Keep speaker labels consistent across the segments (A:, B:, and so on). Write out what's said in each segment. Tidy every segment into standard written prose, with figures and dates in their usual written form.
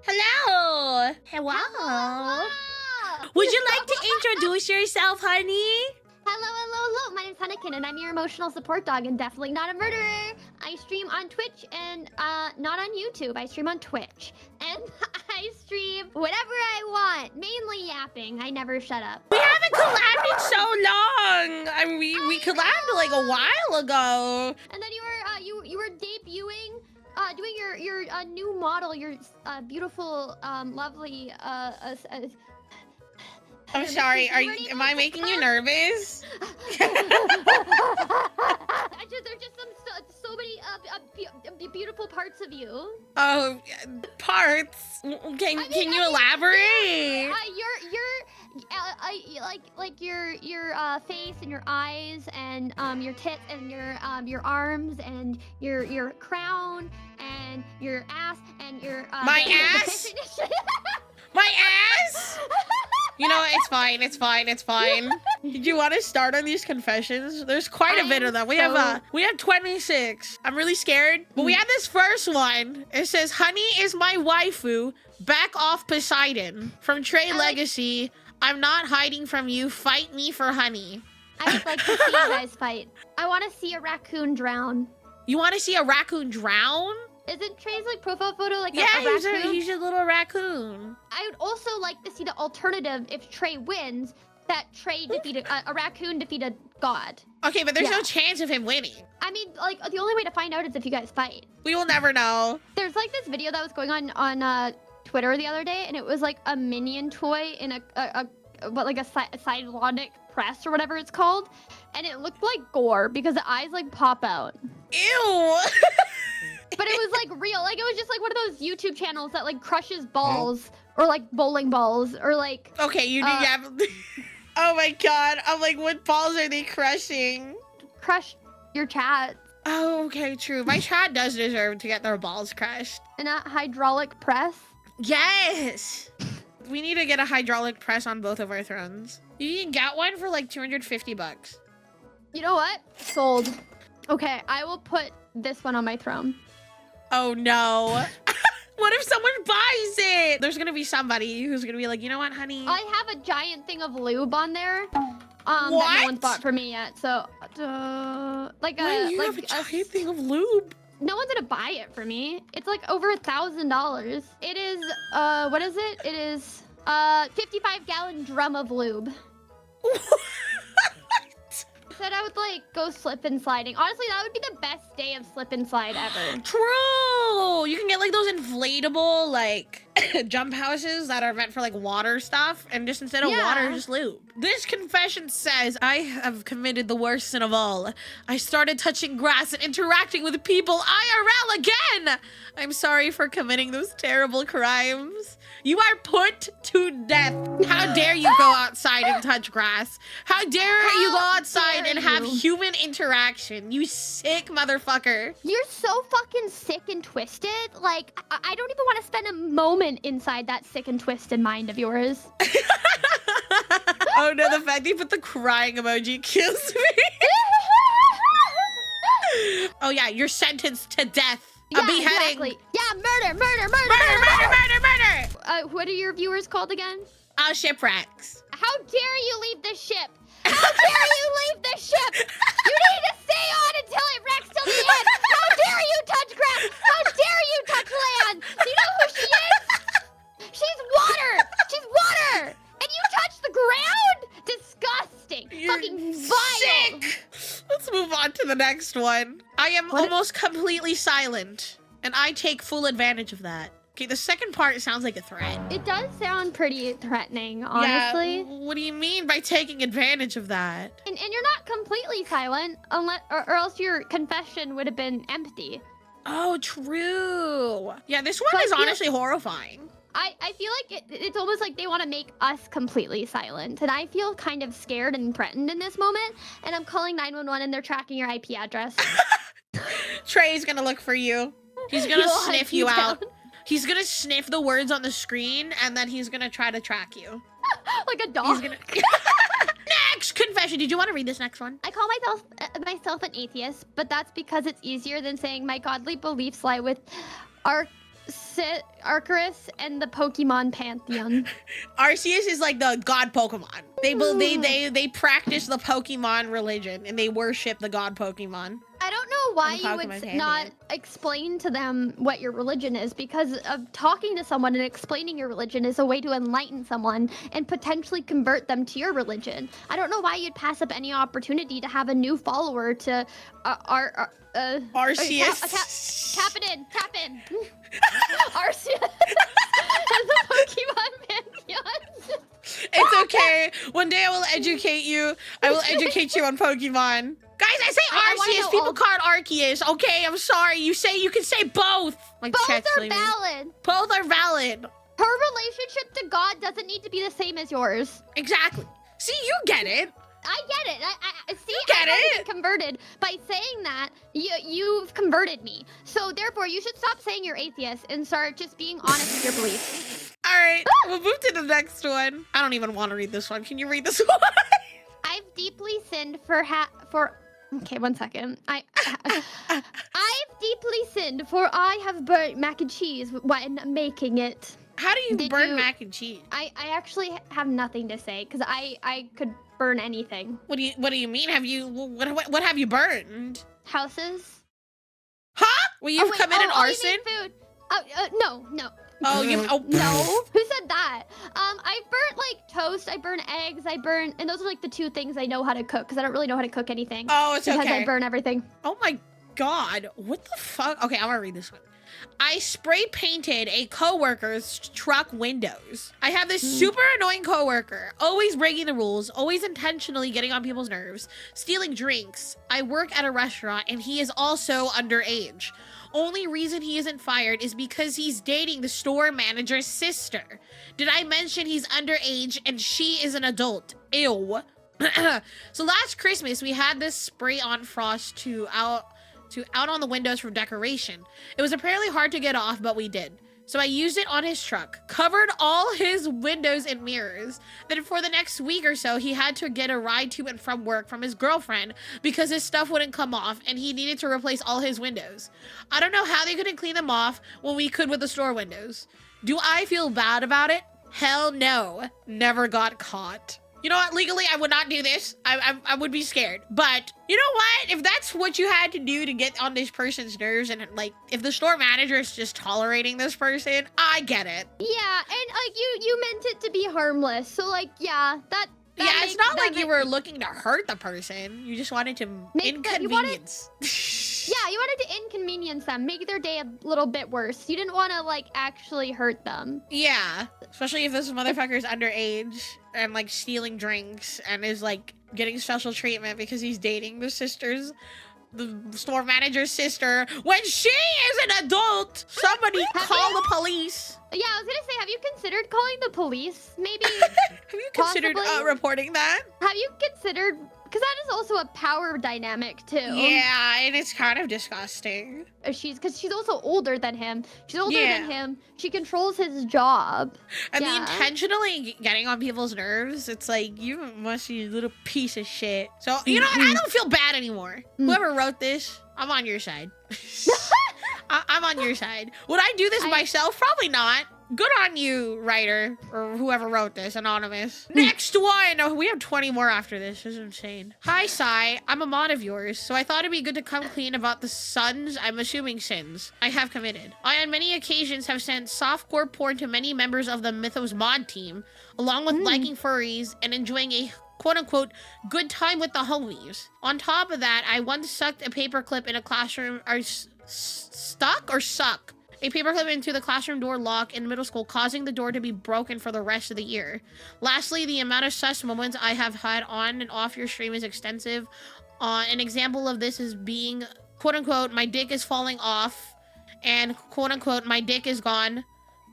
A: Hello.
B: Hello.
A: Would you like to introduce yourself, honey?
B: Hello. My name's Hunikinn, and I'm your emotional support dog, and definitely not a murderer. I stream on Twitch and not on YouTube. I stream on Twitch, and I stream whatever I want, mainly yapping. I never shut up.
A: We haven't collabed in so long. I mean, we collabed like a while ago.
B: And then you were debuting. Doing your new model, your beautiful, lovely,
A: I'm sorry. Am I making you nervous?
B: There's just so many beautiful parts of you.
A: Oh, parts. Can you elaborate?
B: Your face and your eyes and your tits and your arms and your crown and your ass and your
A: my ass. My ass. You know, it's fine. Did you want to start on these confessions? There's quite a bit of them. We have 26. I'm really scared. But we have this first one. It says, "Honey is my waifu. Back off Poseidon. From Trey Legacy. I'm not hiding from you. Fight me for honey."
B: I would like to see you guys fight. I want to see a raccoon drown.
A: You want to see a raccoon drown?
B: Isn't Trey's like profile photo like a
A: raccoon? He's a little raccoon.
B: I would also like to see the alternative if Trey wins, that Trey defeated a raccoon defeated God.
A: Okay, but there's no chance of him winning.
B: I mean, like the only way to find out is if you guys fight.
A: We will never know.
B: There's like this video that was going on Twitter the other day, and it was like a minion toy in a cylonic press or whatever it's called, and it looked like gore because the eyes like pop out.
A: Ew.
B: But it was like real, like it was just like one of those YouTube channels that like crushes balls or like bowling balls or like.
A: Okay, you have. Oh my god! I'm like, what balls are they crushing?
B: Crush your chat.
A: Oh, okay, true. My chat does deserve to get their balls crushed.
B: In a hydraulic press.
A: Yes. We need to get a hydraulic press on both of our thrones. You can get one for like 250 bucks.
B: You know what? Sold. Okay, I will put this one on my throne.
A: Oh no. What if someone buys it? There's gonna be somebody who's gonna be like, you know what, honey?
B: I have a giant thing of lube on there.
A: What?
B: That no one's bought for me yet. So,
A: you have a giant thing of lube?
B: No one's gonna buy it for me. It's like over $1,000. It is, what is it? It is, 55-gallon drum of lube. Said I would like go slip and sliding. Honestly, that would be the best day of slip and slide ever.
A: True. You can get like those inflatable like jump houses that are meant for like water stuff, and just instead of water, just lube. This confession says, "I have committed the worst sin of all. I started touching grass and interacting with people IRL again. I'm sorry for committing those terrible crimes. You are put to death. How dare you go outside and touch grass? How dare you go outside and have human interaction? You sick motherfucker."
B: You're so fucking sick and twisted. Like, I don't even want to spend a moment inside that sick and twisted mind of yours.
A: Oh no, the fact that you put the crying emoji kills me. Oh yeah, you're sentenced to death. A beheading.
B: Exactly. Yeah, murder. What are your viewers called again?
A: Shipwrecks.
B: How dare you leave the ship? How dare you leave the ship? You need to stay on until it wrecks till the end. How dare you touch grass? How dare you touch land? Do you know who she is? She's water. She's water. And you touch the ground? Disgusting.
A: You're
B: fucking vile.
A: Sick. Let's move on to the next one. I am almost completely silent, and I take full advantage of that. Okay, the second part sounds like a threat.
B: It does sound pretty threatening, honestly.
A: Yeah, what do you mean by taking advantage of that?
B: And you're not completely silent, unless or else your confession would have been empty.
A: Oh, true. Yeah, this one is honestly horrifying.
B: I feel like it's almost like they want to make us completely silent. And I feel kind of scared and threatened in this moment. And I'm calling 911 and they're tracking your IP address.
A: Trey's gonna look for you. He's gonna sniff you out. He's gonna sniff the words on the screen, and then he's gonna try to track you.
B: Like a dog.
A: He's gonna... Next confession. Did you want to read this next one?
B: I call myself an atheist, but that's because it's easier than saying my godly beliefs lie with Arceus and the Pokemon pantheon.
A: Arceus is like the god Pokemon. They practice the Pokemon religion and they worship the god Pokemon.
B: I don't know why you would
A: Pantheon.
B: not explain to them what your religion is, because of talking to someone and explaining your religion is a way to enlighten someone and potentially convert them to your religion. I don't know why you'd pass up any opportunity to have a new follower to
A: Arceus.
B: Tap in. Arceus is the Pokemon pantheon.
A: It's okay. One day I will educate you. I will educate you on Pokemon. Guys, I say Arceus. People call it Arceus. Okay, I'm sorry. You can say both. Like
B: Both are valid.
A: Both are valid.
B: Her relationship to God doesn't need to be the same as yours.
A: Exactly. See, you get it.
B: I get it. I see.
A: Get
B: I've been converted by saying that. You've converted me. So therefore, you should stop saying you're atheist and start just being honest with your beliefs.
A: All right, we'll move to the next one. I don't even want to read this one. Can you read this one?
B: I've deeply sinned for. Okay, 1 second. I've deeply sinned, for I have burnt mac and cheese when making it.
A: How do you burn mac and cheese?
B: I actually have nothing to say, because I could burn anything.
A: What do you mean? What have you burned?
B: Houses.
A: Huh? Well, you've committed arson?
B: You mean food. No.
A: Oh,
B: No. Who said that? I burnt like toast, I burn eggs, and those are like the two things I know how to cook, because I don't really know how to cook anything.
A: Oh, it's okay.
B: Because I burn everything.
A: Oh my god. What the fuck? Okay, I'm gonna read this one. I spray painted a coworker's truck windows. I have this super annoying coworker, always breaking the rules, always intentionally getting on people's nerves, stealing drinks. I work at a restaurant and he is also underage. Only reason he isn't fired is because he's dating the store manager's sister. Did I mention he's underage and she is an adult? Ew. So last Christmas, we had this spray on frost out on the windows for decoration. It was apparently hard to get off, but we did. So I used it on his truck, covered all his windows and mirrors. Then for the next week or so, he had to get a ride to and from work from his girlfriend because his stuff wouldn't come off and he needed to replace all his windows. I don't know how they couldn't clean them off when we could with the store windows. Do I feel bad about it? Hell no. Never got caught. You know what? Legally, I would not do this. I would be scared. But you know what? If that's what you had to do to get on this person's nerves, and like, if the store manager is just tolerating this person, I get it.
B: Yeah, and like you meant it to be harmless. So like, yeah,
A: it's not like you were looking to hurt the person. You just wanted to inconvenience.
B: Yeah, you wanted to inconvenience them, make their day a little bit worse. You didn't want to like actually hurt them.
A: Yeah, especially if this motherfucker's underage and like stealing drinks and is like getting special treatment because he's dating the store manager's sister when she is an adult. Somebody call the police.
B: Yeah, I was gonna say, have you considered calling the police? Maybe.
A: Have you considered reporting that?
B: Have you considered? Because that is also a power dynamic too.
A: Yeah, and it's kind of disgusting.
B: Because she's also older than him. She's older than him. She controls his job.
A: And the intentionally getting on people's nerves, it's like, you must be a little piece of shit. So, you know what? I don't feel bad anymore. Whoever wrote this, I'm on your side. I'm on your side. Would I do this myself? Probably not. Good on you, writer, or whoever wrote this, anonymous. Next one! Oh, we have 20 more after this. This is insane. Hi, Sai. I'm a mod of yours, so I thought it'd be good to come clean about the sins, I'm assuming sins, I have committed. I, on many occasions, have sent softcore porn to many members of the Mythos mod team, along with liking furries and enjoying a quote-unquote good time with the homies. On top of that, I once sucked a paperclip in a classroom, suck a paperclip into the classroom door lock in middle school, causing the door to be broken for the rest of the year. Lastly, the amount of sus moments I have had on and off your stream is extensive. An example of this is being, quote-unquote, my dick is falling off, and quote-unquote, my dick is gone.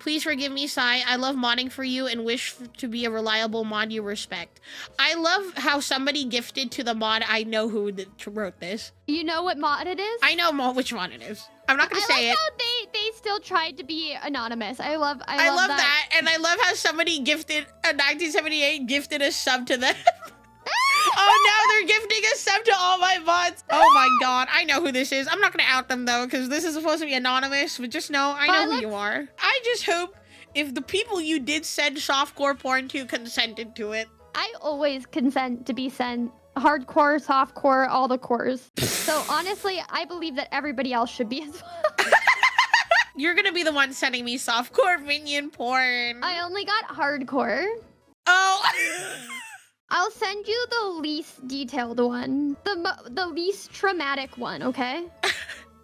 A: Please forgive me, Sai. I love modding for you and wish to be a reliable mod you respect. I love how somebody gifted to the mod. I know who wrote this.
B: You know what mod it is?
A: I know which mod it is. I'm not gonna say it.
B: I like how they still tried to be anonymous. I love
A: that. And I love how somebody gifted, 1978 gifted a sub to them. Oh no, they're gifting a sub to all my bots. Oh my god, I know who this is. I'm not gonna out them though, because this is supposed to be anonymous, but just know I know who you are. I just hope if the people you did send softcore porn to consented to it.
B: I always consent to be sent hardcore, softcore, all the cores. So honestly, I believe that everybody else should be as well.
A: You're gonna be the one sending me softcore minion porn.
B: I only got hardcore.
A: Oh.
B: I'll send you the least detailed one. The least traumatic one, okay?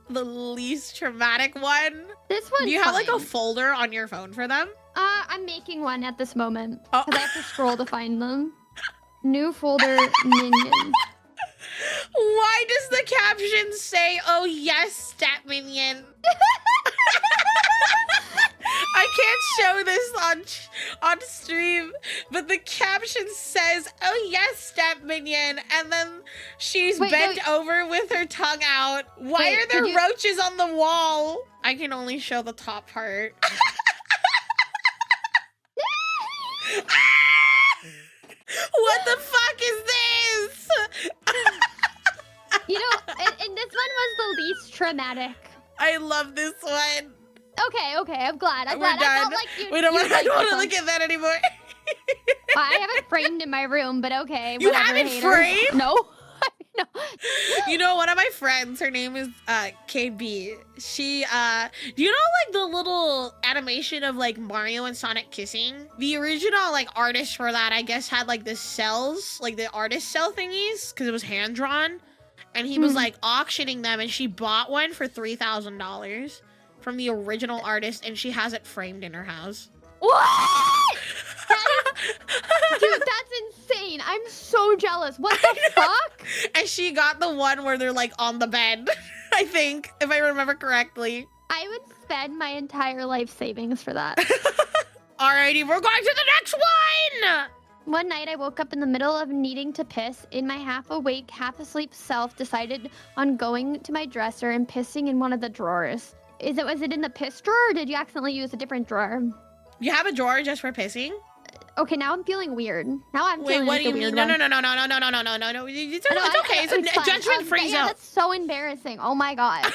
A: The least traumatic one?
B: This one.
A: Do you have like a folder on your phone for them?
B: I'm making one at this moment.
A: Oh.
B: Because I have to scroll to find them. New folder minion.
A: Why does the caption say, "Oh yes, stat minion"? I can't show this on stream, but the caption says, "Oh yes, stat minion," and then she's bent over with her tongue out. Why are there roaches on the wall? I can only show the top part. What the fuck is this?
B: You know, and this one was the least traumatic.
A: I love this one.
B: Okay, I'm glad. I'm glad.
A: Done.
B: I felt like you.
A: I don't want to look at that anymore.
B: I have it framed in my room, but okay.
A: You
B: whatever,
A: have it
B: hater.
A: framed?
B: No. No.
A: You know, one of my friends, her name is KB. She, do you know like the little animation of like Mario and Sonic kissing? The original like artist for that, I guess, had like the cells, like the artist cell thingies, because it was hand drawn. And he was like auctioning them, and she bought one for $3,000 from the original artist, and she has it framed in her house.
B: What? Dude, that's insane. I'm so jealous. What the fuck?
A: And she got the one where they're like on the bed, I think, if I remember correctly.
B: I would spend my entire life savings for that.
A: Alrighty, we're going to the next one!
B: One night I woke up in the middle of needing to piss. In my half-awake, half-asleep self decided on going to my dresser and pissing in one of the drawers. Was it in the piss drawer, or did you accidentally use a different drawer?
A: You have a drawer just for pissing?
B: Okay, now I'm feeling weird. Now I'm feeling
A: what
B: like
A: do you mean? No. It's okay. It's a judgment free zone.
B: That's so embarrassing. Oh my god.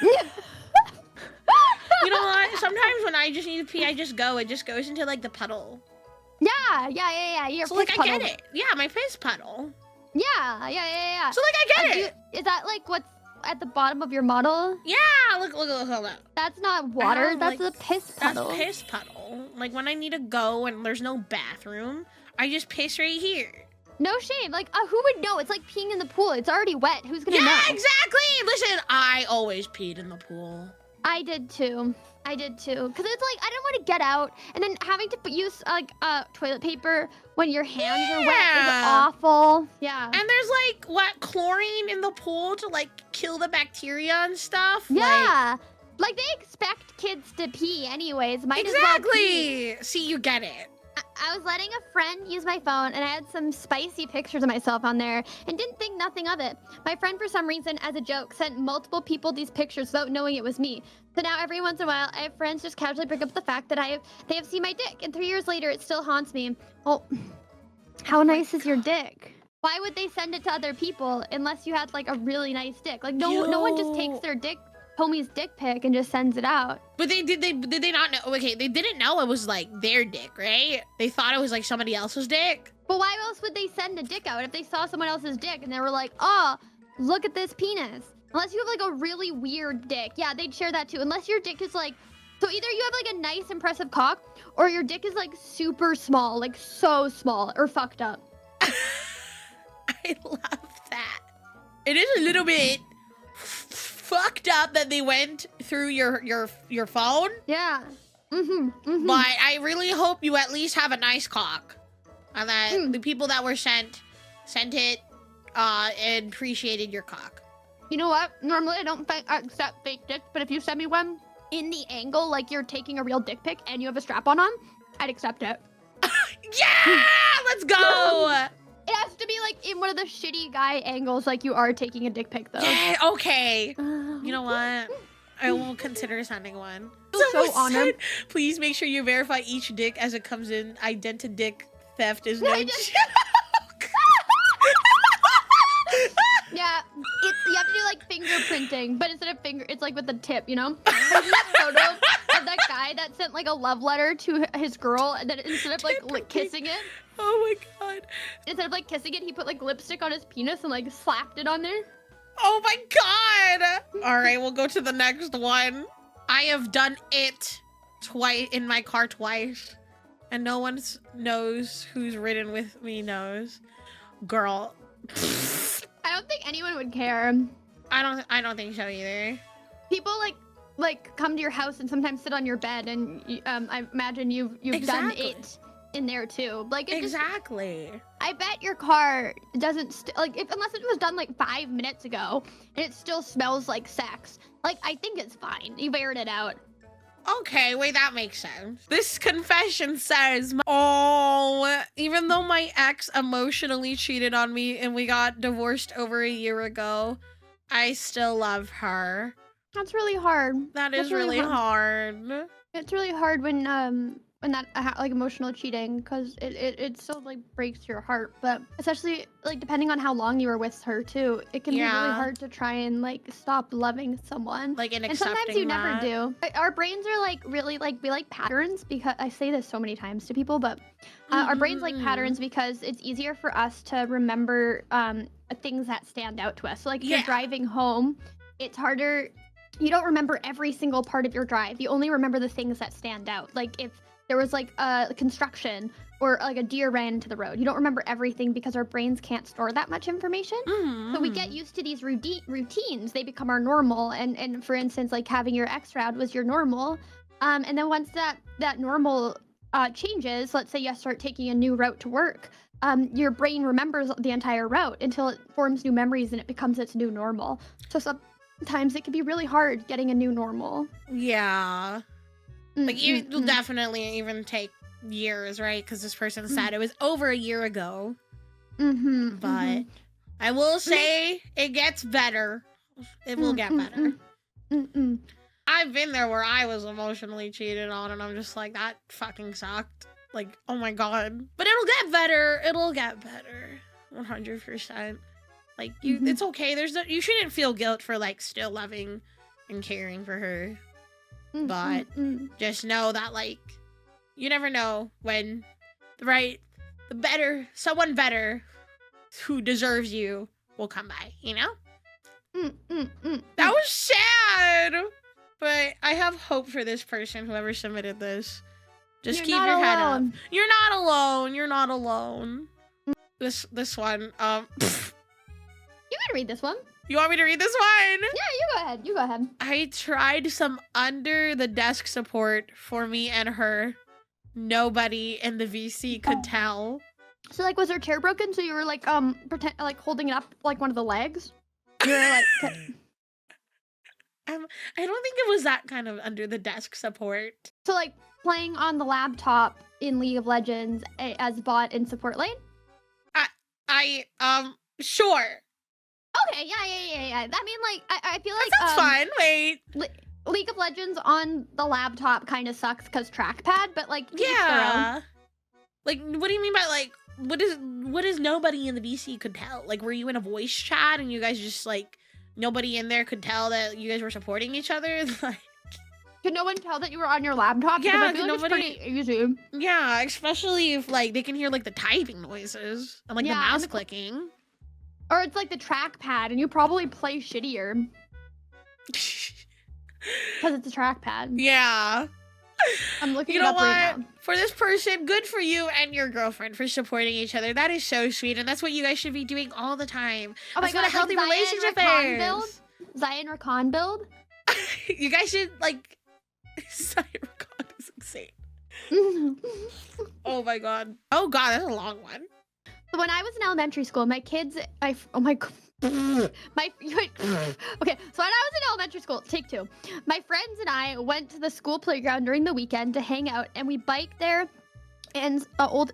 A: You know what? Sometimes when I just need to pee, I just go. It just goes into like the puddle.
B: Yeah. Your
A: so
B: piss
A: like
B: puddle.
A: I get it. Yeah, my piss puddle.
B: Yeah.
A: So like I get it.
B: Is that like what's at the bottom of your model?
A: Yeah. Look. Hold on.
B: That's not water. That's a piss puddle.
A: That's piss puddle. Like when I need to go and there's no bathroom, I just piss right here.
B: No shame. Like who would know? It's like peeing in the pool. It's already wet. Who's gonna know?
A: Yeah, exactly. Listen, I always peed in the pool.
B: I did too. Because it's like, I don't want to get out and then having to use like toilet paper when your hands are wet is awful. Yeah.
A: And there's like, chlorine in the pool to like kill the bacteria and stuff?
B: Yeah. Like they expect kids to pee anyways. Might as well pee.
A: See, you get it.
B: I was letting a friend use my phone and I had some spicy pictures of myself on there and didn't think nothing of it. My friend, for some reason, as a joke, sent multiple people these pictures without knowing it was me. So now every once in a while, I have friends just casually bring up the fact that they have seen my dick, and 3 years later, it still haunts me. Well, how nice is your dick? Why would they send it to other people unless you had like a really nice dick? Like no one just takes their homie's dick pic and just sends it out.
A: But did they not know? Okay, they didn't know it was like their dick, right? They thought it was like somebody else's dick.
B: But why else would they send a dick out if they saw someone else's dick and they were like, oh, look at this penis? Unless you have like a really weird dick. Yeah, they'd share that too. Unless your dick is like, so either you have like a nice impressive cock or your dick is like super small, like so small or fucked up.
A: I love that. It is a little bit fucked up that they went through your phone.
B: Yeah.
A: But I really hope you at least have a nice cock, and that the people that were sent it and appreciated your cock.
B: You know what? Normally I don't accept fake dicks, but if you send me one in the angle like you're taking a real dick pic and you have a strap-on on, I'd accept it.
A: Yeah, let's go.
B: It has to be like in one of the shitty guy angles, like you are taking a dick pic, though.
A: Yeah, okay. You know what? I will consider sending one.
B: So honored.
A: Please make sure you verify each dick as it comes in. Identi-dick theft is no joke.
B: fingerprinting, but instead of finger, it's like with the tip, you know? There's this photo of that guy that sent like a love letter to his girl, and then instead of like kissing it,
A: oh my god.
B: Instead of like kissing it, he put like lipstick on his penis and like slapped it on there.
A: Oh my god. All right, we'll go to the next one. I have done it twice in my car twice, and no one knows who's ridden with me knows. Girl.
B: I don't think anyone would care.
A: I don't think so either.
B: People like come to your house and sometimes sit on your bed, and I imagine you've done it in there too. Like
A: exactly.
B: I bet your car doesn't unless it was done like 5 minutes ago and it still smells like sex. Like I think it's fine. You've aired it out.
A: Okay, wait, that makes sense. This confession says, even though my ex emotionally cheated on me and we got divorced over a year ago, I still love her.
B: That's really hard.
A: That is really hard.
B: It's really hard when that like emotional cheating, because it still like breaks your heart, but especially like depending on how long you were with her too, it can be really hard to try and like stop loving someone,
A: like and
B: sometimes you never do. Our brains are like really like we like patterns, because I say this so many times to people, but our brains like patterns because it's easier for us to remember things that stand out to us. So like if you're driving home, it's harder. You don't remember every single part of your drive. You only remember the things that stand out. Like if there was like a construction or like a deer ran into the road, you don't remember everything because our brains can't store that much information. So we get used to these routines. They become our normal. And for instance, like having your ex route was your normal. And then once that normal changes, let's say you start taking a new route to work, your brain remembers the entire route until it forms new memories and it becomes its new normal. So sometimes it can be really hard getting a new normal.
A: Yeah. Like, it'll definitely even take years, right? Because this person said it was over a year ago. But I will say it gets better. It will get better. I've been there where I was emotionally cheated on, and I'm just like, that fucking sucked. Like, oh my god. But it'll get better. It'll get better. 100%. Like, it's okay. You shouldn't feel guilt for, like, still loving and caring for her. But just know that, like, you never know when someone better who deserves you will come by, you know? That was sad. But I have hope for this person, whoever submitted this. Just keep your head up. You're not alone. You're not alone. This one,
B: You gotta read this one.
A: You want me to read this one?
B: Yeah, you go ahead. You go ahead.
A: I tried some under the desk support for me and her. Nobody in the VC could tell.
B: So like, was her chair broken? So you were like, holding it up like one of the legs? You were like.
A: I don't think it was that kind of under the desk support.
B: So like playing on the laptop in League of Legends as bot in support lane?
A: Sure.
B: Okay, yeah. I mean, like, I feel like
A: that's fine. Wait.
B: League of Legends on the laptop kind of sucks because trackpad, but like,
A: yeah. Like, what do you mean by like, what is nobody in the VC could tell? Like, were you in a voice chat and you guys just like nobody in there could tell that you guys were supporting each other? Like,
B: could no one tell that you were on your laptop?
A: Yeah,
B: I feel like it's pretty easy.
A: Yeah, especially if like they can hear like the typing noises and like the mouse clicking.
B: Or it's like the trackpad, and you probably play shittier. Because it's a trackpad.
A: Yeah.
B: I'm looking it up right now.
A: For this person, good for you and your girlfriend for supporting each other. That is so sweet, and that's what you guys should be doing all the time.
B: Oh my god,
A: what a healthy relationship is.
B: Zion Rakan build?
A: You guys should, like... Zion Rakan is insane. Oh my god. Oh god, that's a long one.
B: So when I was in elementary school, my kids... oh my god. Okay, so when I was in elementary school, take two, my friends and I went to the school playground during the weekend to hang out, and we biked there, and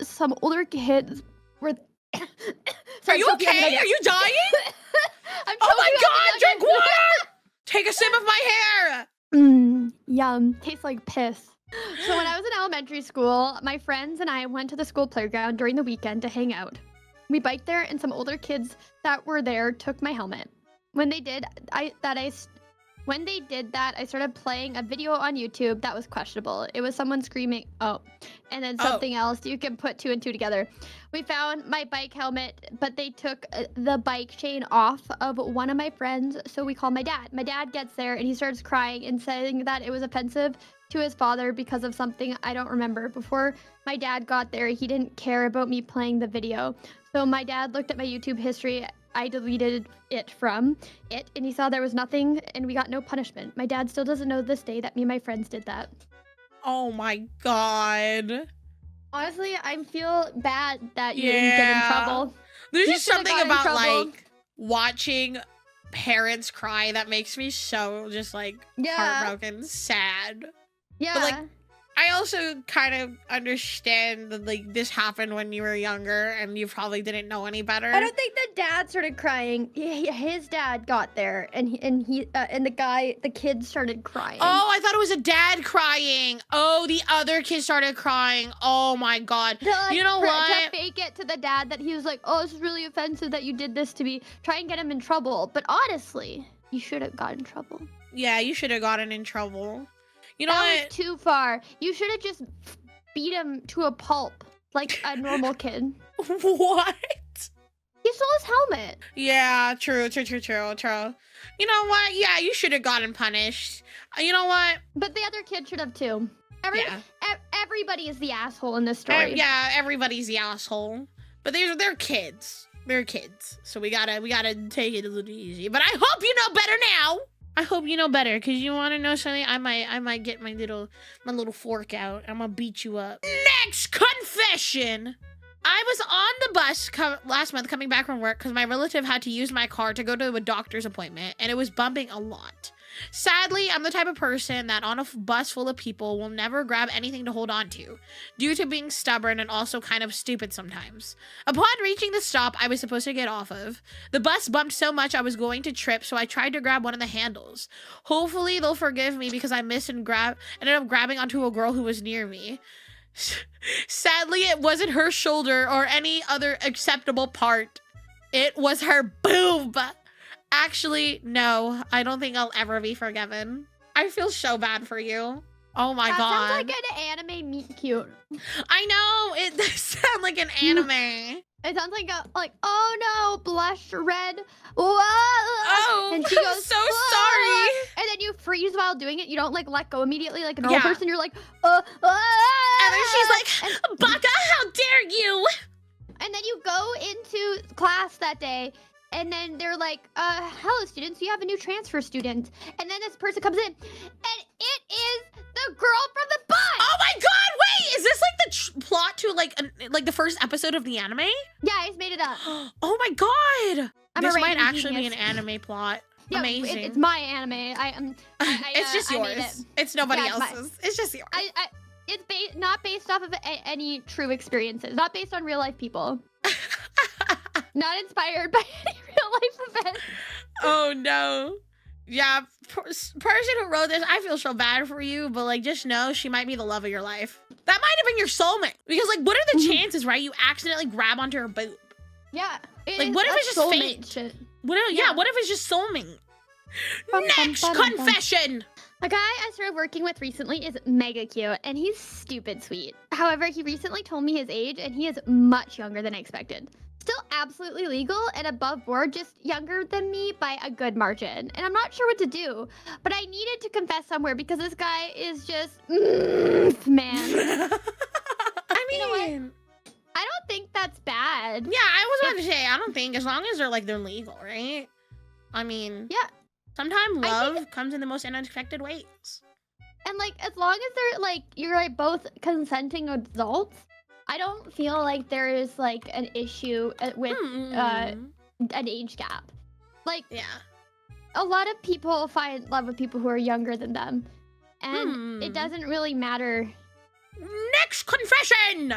B: some older kids were
A: Are you okay? Are you dying? Oh my god, drink water! Take a sip of my hair!
B: Yum, tastes like piss. So when I was in elementary school, my friends and I went to the school playground during the weekend to hang out. We biked there, and some older kids that were there took my helmet. when they did that, I started playing a video on YouTube that was questionable. It was someone screaming, oh, and then something else. You can put 2 and 2 together. We found my bike helmet, but they took the bike chain off of one of my friends, so we called my dad. My dad gets there, and he starts crying and saying that it was offensive to his father because of something I don't remember. Before my dad got there, he didn't care about me playing the video. So my dad looked at my YouTube history. I deleted it from it, and he saw there was nothing, and we got no punishment. My dad still doesn't know this day that me and my friends did that.
A: Oh my god.
B: Honestly, I feel bad that you didn't get in trouble.
A: There's just something about like watching parents cry that makes me so just like heartbroken, sad.
B: Yeah.
A: But like I also kind of understand that like this happened when you were younger and you probably didn't know any better.
B: I don't think the dad started crying. His dad got there, and the kid started crying.
A: Oh, I thought it was a dad crying. Oh, the other kid started crying. Oh my god. You know what?
B: To fake it to the dad that he was like, oh, this is really offensive that you did this to me. Try and get him in trouble. But honestly, you should have gotten in trouble.
A: Yeah, you should have gotten in trouble. You know
B: that was too far. You should have just beat him to a pulp like a normal kid.
A: What?
B: He stole his helmet.
A: Yeah, true. You know what? Yeah, you should have gotten punished. You know what?
B: But the other kid should have too. Everybody is the asshole in this story.
A: Yeah, everybody's the asshole. But they're kids. They're kids. So we gotta take it a little easy. But I hope you know better now. I hope you know better, because you want to know something? I might get my little fork out. I'm gonna beat you up. Next confession. I was on the bus last month coming back from work because my relative had to use my car to go to a doctor's appointment, and it was bumping a lot. Sadly, I'm the type of person that on a bus full of people will never grab anything to hold on to, due to being stubborn and also kind of stupid sometimes. Upon reaching the stop I was supposed to get off of, the bus bumped so much I was going to trip, so I tried to grab one of the handles. Hopefully they'll forgive me because I missed and ended up grabbing onto a girl who was near me. Sadly, it wasn't her shoulder or any other acceptable part. It was her boob. Actually, no, I don't think I'll ever be forgiven. I feel so bad for you. Oh my god.
B: That sounds like an anime meet cute.
A: I know, it does sound like an anime.
B: It sounds like, oh no, blush red. Whoa.
A: Oh,
B: and she goes,
A: I'm so sorry.
B: And then you freeze while doing it. You don't like let go immediately like a normal person. You're like,
A: And then she's like, Baka, how dare you?
B: And then you go into class that day. And then they're like, hello, students, you have a new transfer student. And then this person comes in, and it is the girl from the bus.
A: Oh my god, wait, is this like the plot to like the first episode of the anime?
B: Yeah, I just made it up.
A: Oh my god. This might actually be
B: genius.
A: an anime plot.
B: Yeah,
A: amazing.
B: It's my anime.
A: It's just yours. It's nobody else's. It's just yours.
B: It's not based off of any true experiences. Not based on real life people. Not inspired by any real life event.
A: Oh no. Yeah, person who wrote this, I feel so bad for you, but like just know she might be the love of your life. That might have been your soulmate. Because like what are the chances, right? You accidentally grab onto her boob.
B: Yeah.
A: Like what if it's just fate?
B: Shit.
A: What if it's just soulmate? Next confession.
B: A guy I started working with recently is mega cute, and he's stupid sweet. However, he recently told me his age, and he is much younger than I expected. Still absolutely legal and above board, just younger than me by a good margin. And I'm not sure what to do, but I needed to confess somewhere because this guy is just, man.
A: I mean,
B: you know what? I don't think that's bad.
A: Yeah, I was about to say, I don't think, as long as they're legal, right? I mean,
B: yeah.
A: Sometimes love comes in the most unexpected ways.
B: And like, as long as they're like, you're like both consenting adults, I don't feel like there is like an issue with an age gap. Like, yeah, a lot of people find love with people who are younger than them, and it doesn't really matter.
A: Next confession.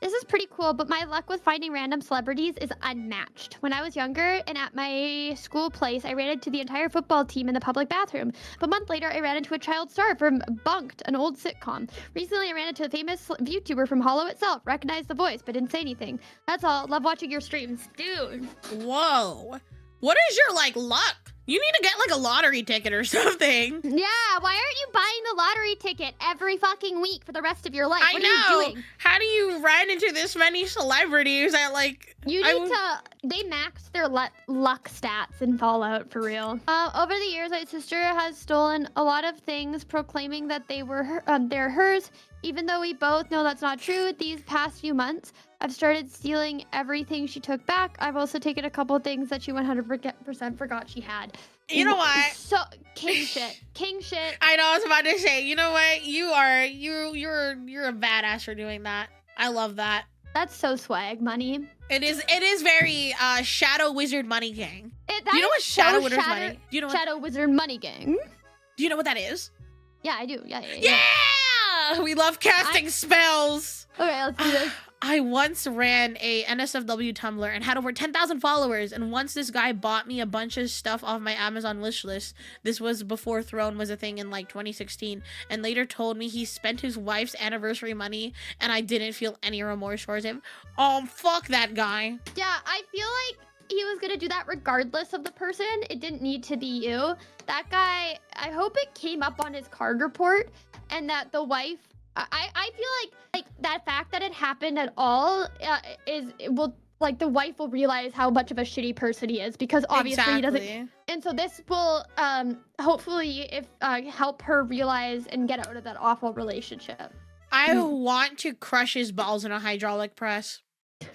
B: This is pretty cool, but my luck with finding random celebrities is unmatched. When I was younger and at my school place, I ran into the entire football team in the public bathroom. But a month later, I ran into a child star from Bunked, an old sitcom. Recently, I ran into the famous VTuber from Hollow itself. Recognized the voice, but didn't say anything. That's all. Love watching your streams. Dude.
A: Whoa. What is your, like, luck? You need to get, like, a lottery ticket or something.
B: Yeah, why aren't you buying the lottery ticket every fucking week for the rest of your life?
A: I
B: What
A: know.
B: are you doing?
A: How do you run into this many celebrities that, like...
B: You need to... They maxed their luck stats in Fallout, for real. Over the years, my sister has stolen a lot of things, proclaiming that they're hers. Even though we both know that's not true, these past few months, I've started stealing everything she took back. I've also taken a couple things that she 100% forgot she had.
A: You know what?
B: So, king shit. King shit.
A: I know, I was about to say, you know what? You're a badass for doing that. I love that.
B: That's so swag money.
A: It is very Shadow Wizard Money Gang.
B: Do
A: you know what Shadow Wizard Money? Do you know what?
B: Shadow Wizard Money Gang.
A: Do you know what that is?
B: Yeah, I do. Yeah.
A: We love casting spells.
B: Okay, let's do this.
A: I once ran a NSFW Tumblr and had over 10,000 followers. And once this guy bought me a bunch of stuff off my Amazon wish list. This was before Throne was a thing in like 2016. And later told me he spent his wife's anniversary money and I didn't feel any remorse towards him. Oh, fuck that guy.
B: Yeah, I feel like he was gonna do that regardless of the person. It didn't need to be you. That guy, I hope it came up on his card report and that the wife, I feel like that fact that it happened at all the wife will realize how much of a shitty person he is because obviously he doesn't. And so this will hopefully help her realize and get out of that awful relationship.
A: I want to crush his balls in a hydraulic press.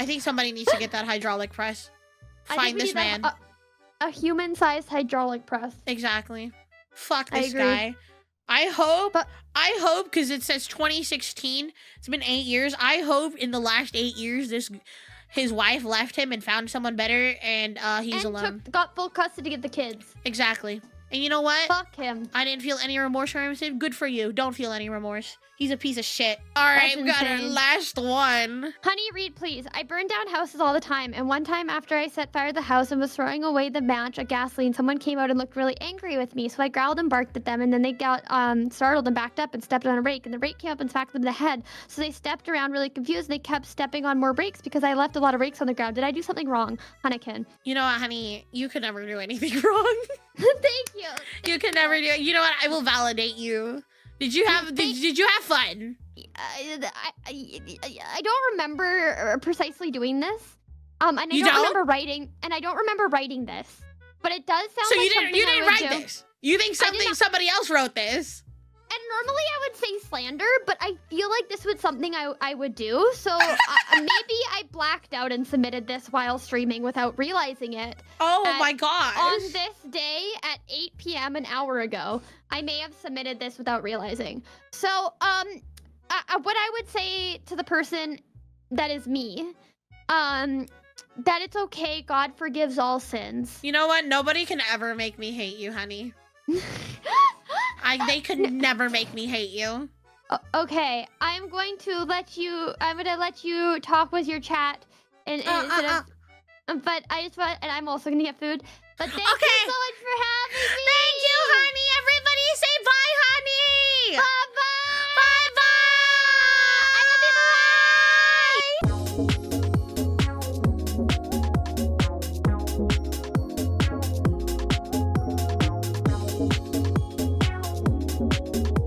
A: I think somebody needs to get that hydraulic press. Find this man.
B: A human-sized hydraulic press.
A: Exactly. Fuck this guy. I hope, because it says 2016. It's been 8 years. I hope in the last 8 years, his wife left him and found someone better, and he's alone.
B: Got full custody of the kids.
A: Exactly. And you know what?
B: Fuck him.
A: I didn't feel any remorse for him. So good for you. Don't feel any remorse. He's a piece of shit. All right, we got our last one.
B: Honey, read, please. I burn down houses all the time, and one time after I set fire to the house and was throwing away the match of gasoline, someone came out and looked really angry with me, so I growled and barked at them, and then they got startled and backed up and stepped on a rake, and the rake came up and smacked them in the head, so they stepped around really confused, and they kept stepping on more rakes because I left a lot of rakes on the ground. Did I do something wrong, hunikinn?
A: You know what, honey? You could never do anything wrong.
B: Thank you.
A: You could never do it. You know what? I will validate you. Did you have fun?
B: I don't remember precisely doing this. And I don't remember writing, and I don't remember writing this. But it does sound
A: so
B: like
A: you didn't write this. You think somebody else wrote this?
B: And normally I would say slander, but I feel like this was something I would do. So maybe I blacked out and submitted this while streaming without realizing it.
A: Oh my gosh.
B: On this day at 8 p.m. an hour ago, I may have submitted this without realizing. So what I would say to the person that is me, that it's okay. God forgives all sins.
A: You know what? Nobody can ever make me hate you, honey. They could never make me hate you.
B: Okay, I'm going to let you talk with your chat, but I just want, and I'm also gonna get food. But thank you so much for having me.
A: Thank you.